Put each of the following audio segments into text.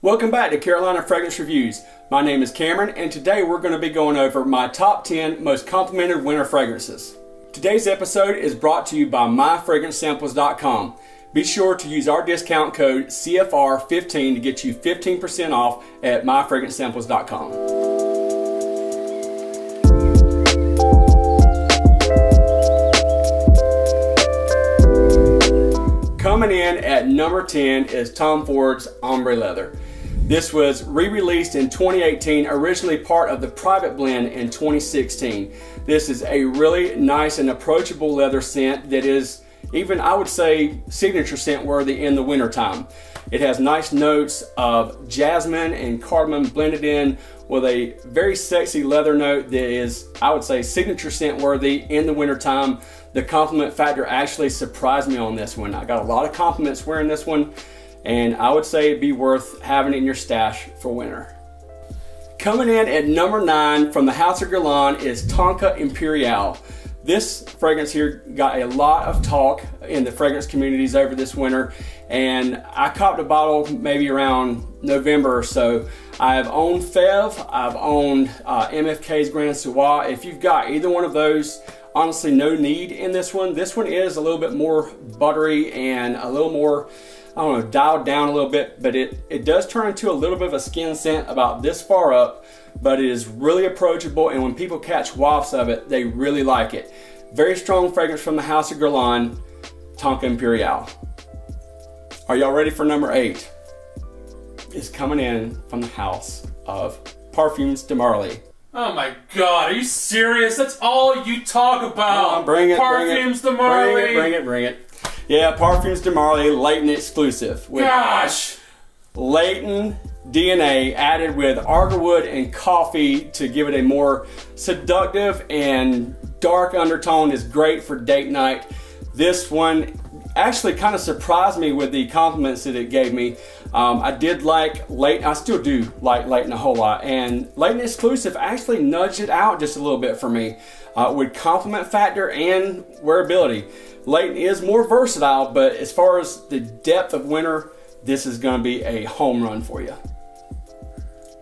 Welcome back to Carolina Fragrance Reviews. My name is Cameron and today we're going to be going over my top 10 most complimented winter fragrances. Today's episode is brought to you by myfragrancesamples.com. Be sure to use our discount code CFR15 to get you 15% off at myfragrancesamples.com. Coming in at number 10 is Tom Ford's Ombre Leather. This was re-released in 2018, originally part of the Private Blend in 2016. This is a really nice and approachable leather scent that is even, I would say, signature scent worthy in the wintertime. It has nice notes of jasmine and cardamom blended in with a very sexy leather note that is, I would say, signature scent worthy in the wintertime. The compliment factor actually surprised me on this one. I got a lot of compliments wearing this one, and I would say it'd be worth having it in your stash for winter. Coming in at number 9 from the House of GUERLAIN is TONKA IMPERIALE. This fragrance here got a lot of talk in the fragrance communities over this winter, and I copped a bottle maybe around November or so. I've owned Fev, I've owned MFK's Grand Soir. If you've got either one of those, honestly no need in this one. This one is a little bit more buttery and a little more, I don't know, dialed down a little bit, but it does turn into a little bit of a skin scent about this far up, but it is really approachable, and when people catch wafts of it, they really like it. Very strong fragrance from the House of GUERLAIN, TONKA IMPERIALE. Are y'all ready for number 8? It's coming in from the house of PARFUMS de Marly. Oh my God, are you serious? That's all you talk about. Bring it, PARFUMS de Marly. Bring it. Yeah, PARFUMS de Marly LAYTON exclusive. With Gosh! LAYTON DNA added with arborwood and coffee to give it a more seductive and dark undertone is great for date night. This one actually kind of surprised me with the compliments that it gave me. I did like LAYTON, I still do like LAYTON a whole lot, and LAYTON exclusive actually nudged it out just a little bit for me with compliment factor and wearability. LAYTON is more versatile, but as far as the depth of winter, this is going to be a home run for you.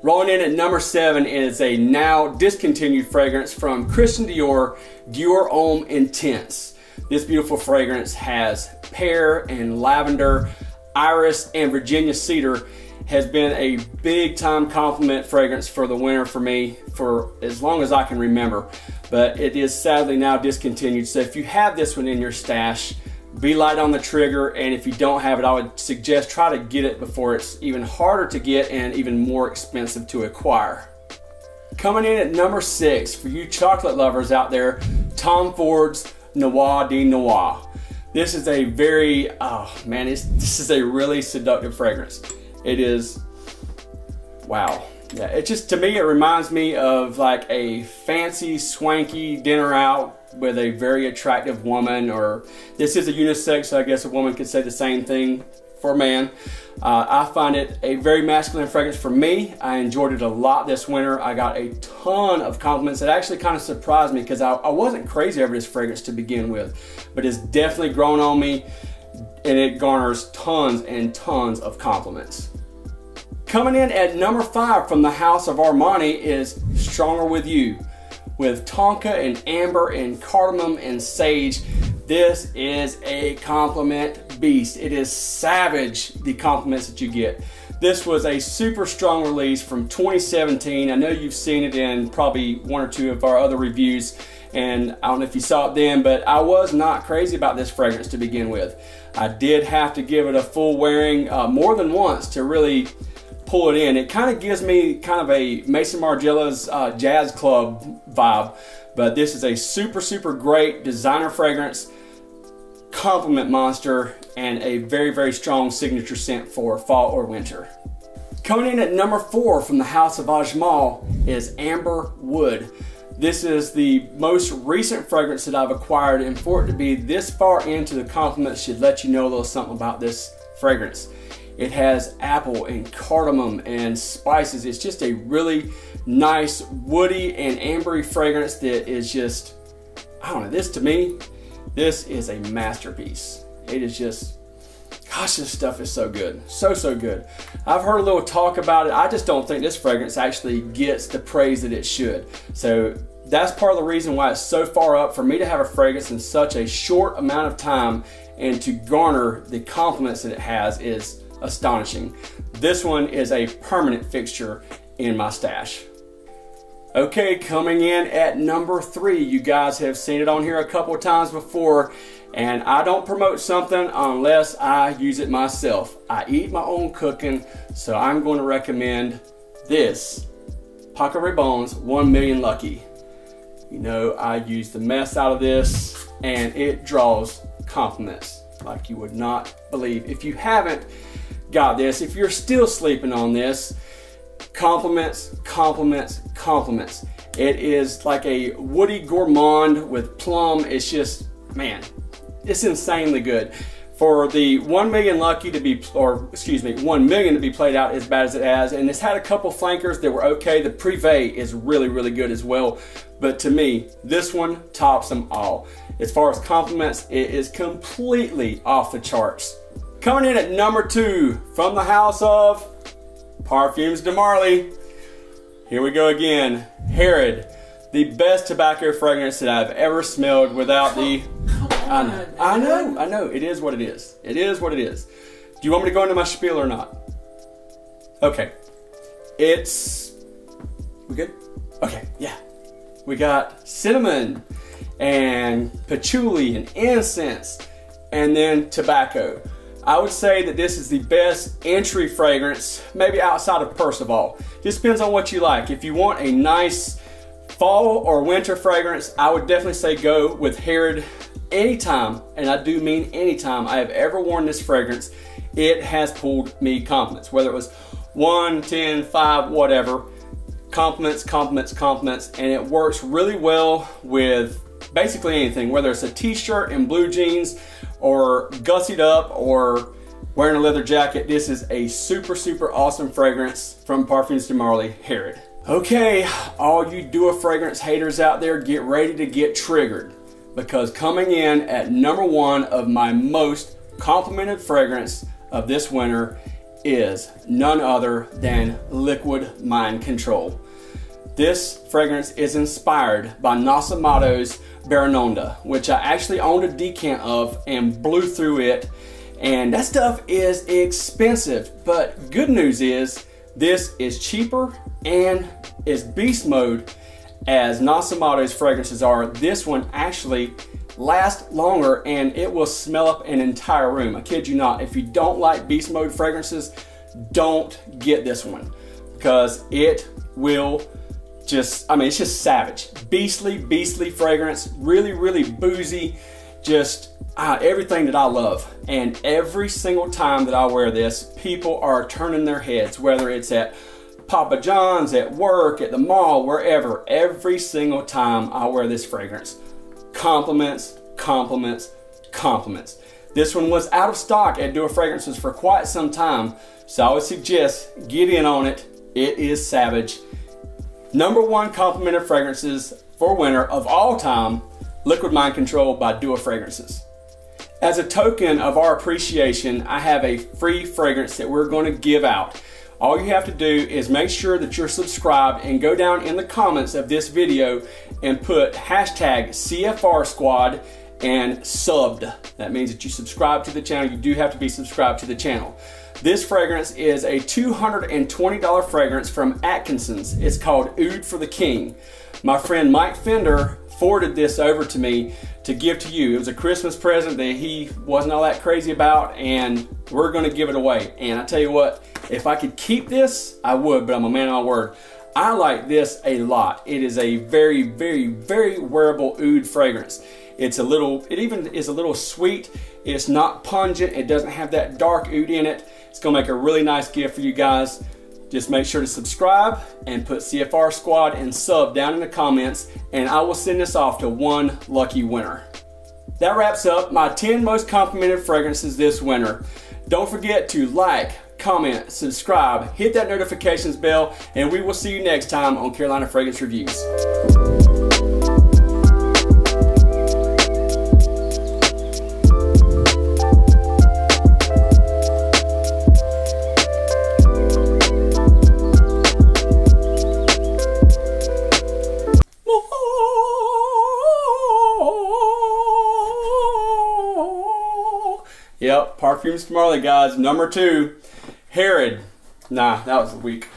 Rolling in at number 7 is a now discontinued fragrance from Christian Dior, DIOR Homme Intense. This beautiful fragrance has pear and lavender, iris, and Virginia cedar. Has been a big time compliment fragrance for the winter for me for as long as I can remember, but it is sadly now discontinued. So if you have this one in your stash, be light on the trigger, and if you don't have it, I would suggest try to get it before it's even harder to get and even more expensive to acquire. Coming in at number 6 for you chocolate lovers out there, Tom Ford's Noir de Noir. This is a very, this is a really seductive fragrance. It is, wow. Yeah, it just, to me, it reminds me of like a fancy, swanky dinner out with a very attractive woman, or this is a unisex, so I guess a woman could say the same thing for a man. I find it a very masculine fragrance for me. I enjoyed it a lot this winter. I got a ton of compliments. It actually kind of surprised me because I wasn't crazy over this fragrance to begin with, but it's definitely grown on me, and it garners tons and tons of compliments. Coming in at number 5 from the house of Armani is Stronger With You. With tonka and amber and cardamom and sage, this is a compliment beast. It is savage, the compliments that you get. This was a super strong release from 2017. I know you've seen it in probably 1 or 2 of our other reviews, and I don't know if you saw it then, but I was not crazy about this fragrance to begin with. I did have to give it a full wearing more than once to really pull it in. It kind of gives me kind of a Mason Margiela's jazz club vibe, but this is a super great designer fragrance, compliment monster, and a very strong signature scent for fall or winter. Coming in at number 4 from the house of AJMALT is Amber Wood. This is the most recent fragrance that I've acquired, and for it to be this far into the compliments should let you know a little something about this fragrance. It has apple and cardamom and spices. It's just a really nice woody and ambery fragrance that is just, I don't know, this to me, this is a masterpiece. It is just Gosh, this stuff is so good. So, so good. I've heard a little talk about it. I just don't think this fragrance actually gets the praise that it should. So that's part of the reason why it's so far up. For me to have a fragrance in such a short amount of time and to garner the compliments that it has is astonishing. This one is a permanent fixture in my stash. Okay, coming in at number 3. You guys have seen it on here a couple of times before, and I don't promote something unless I use it myself. I eat my own cooking, so I'm going to recommend this PACO Rabanne's 1 Million Lucky. You know, I use the mess out of this, and it draws compliments like you would not believe. If you haven't got this, if you're still sleeping on this, compliments, compliments, compliments. It is like a woody gourmand with plum. It's just, man, it's insanely good. For the 1 Million Lucky to be, or excuse me, 1 million to be played out as bad as it has, and it's had a couple flankers that were okay. The Privé is really, really good as well. But to me, this one tops them all. As far as compliments, it is completely off the charts. Coming in at number 2 from the house of Parfums de Marly. Here we go again. Herod, the best tobacco fragrance that I've ever smelled without the... I know. It is what it is. It is what it is. Do you want me to go into my spiel or not? Okay. We good? Okay, yeah. We got cinnamon and patchouli and incense and then tobacco. I would say that this is the best entry fragrance, maybe outside of Percival. Just depends on what you like. If you want a nice fall or winter fragrance, I would definitely say go with Herod. Anytime, and I do mean anytime, I have ever worn this fragrance, it has pulled me compliments. Whether it was 1, 10, 5, whatever. Compliments, compliments, compliments, and it works really well with basically anything, whether it's a t-shirt and blue jeans or gussied up or wearing a leather jacket. This is a super, super awesome fragrance from Parfums de Marly, Herod. Okay, all you DIOR fragrance haters out there, get ready to get triggered, because coming in at number 1 of my most complimented fragrance of this winter is none other than Liquid Mind Control. This fragrance is inspired by Nascimato's Barononda, which I actually owned a decant of and blew through it. And that stuff is expensive, but good news is this is cheaper and is beast mode as Nascimato's fragrances are. This one actually lasts longer and it will smell up an entire room. I kid you not. If you don't like beast mode fragrances, don't get this one, because it will just, I mean, it's just savage. Beastly fragrance, really, really boozy, just everything that I love. And every single time that I wear this, people are turning their heads, whether it's at Papa John's, at work, at the mall, wherever. Every single time I wear this fragrance, compliments, compliments, compliments. This one was out of stock at DIOR Fragrances for quite some time, so I would suggest get in on it. It is savage. Number 1 complimented fragrances for winter of all time, Liquid Mind Control by DIOR Fragrances. As a token of our appreciation, I have a free fragrance that we're going to give out. All you have to do is make sure that you're subscribed and go down in the comments of this video and put hashtag CFR Squad and subbed. That means that you subscribe to the channel. You do have to be subscribed to the channel. This fragrance is a $220 fragrance from Atkinsons. It's called Oud for the King. My friend Mike Fender forwarded this over to me to give to you. It was a Christmas present that he wasn't all that crazy about, and we're going to give it away. And I tell you what, if I could keep this, I would, but I'm a man of my word. I like this a lot. It is a very, very, very wearable oud fragrance. It even is a little sweet. It's not pungent. It doesn't have that dark oud in it. It's gonna make a really nice gift for you guys. Just make sure to subscribe and put CFR Squad and sub down in the comments, and I will send this off to 1 lucky winner. That wraps up my 10 most complimented fragrances this winter. Don't forget to like, comment, subscribe, hit that notifications bell, and we will see you next time on Carolina Fragrance Reviews. Yep, Parfums Marley, guys. Number 2, Herod. Nah, that was weak.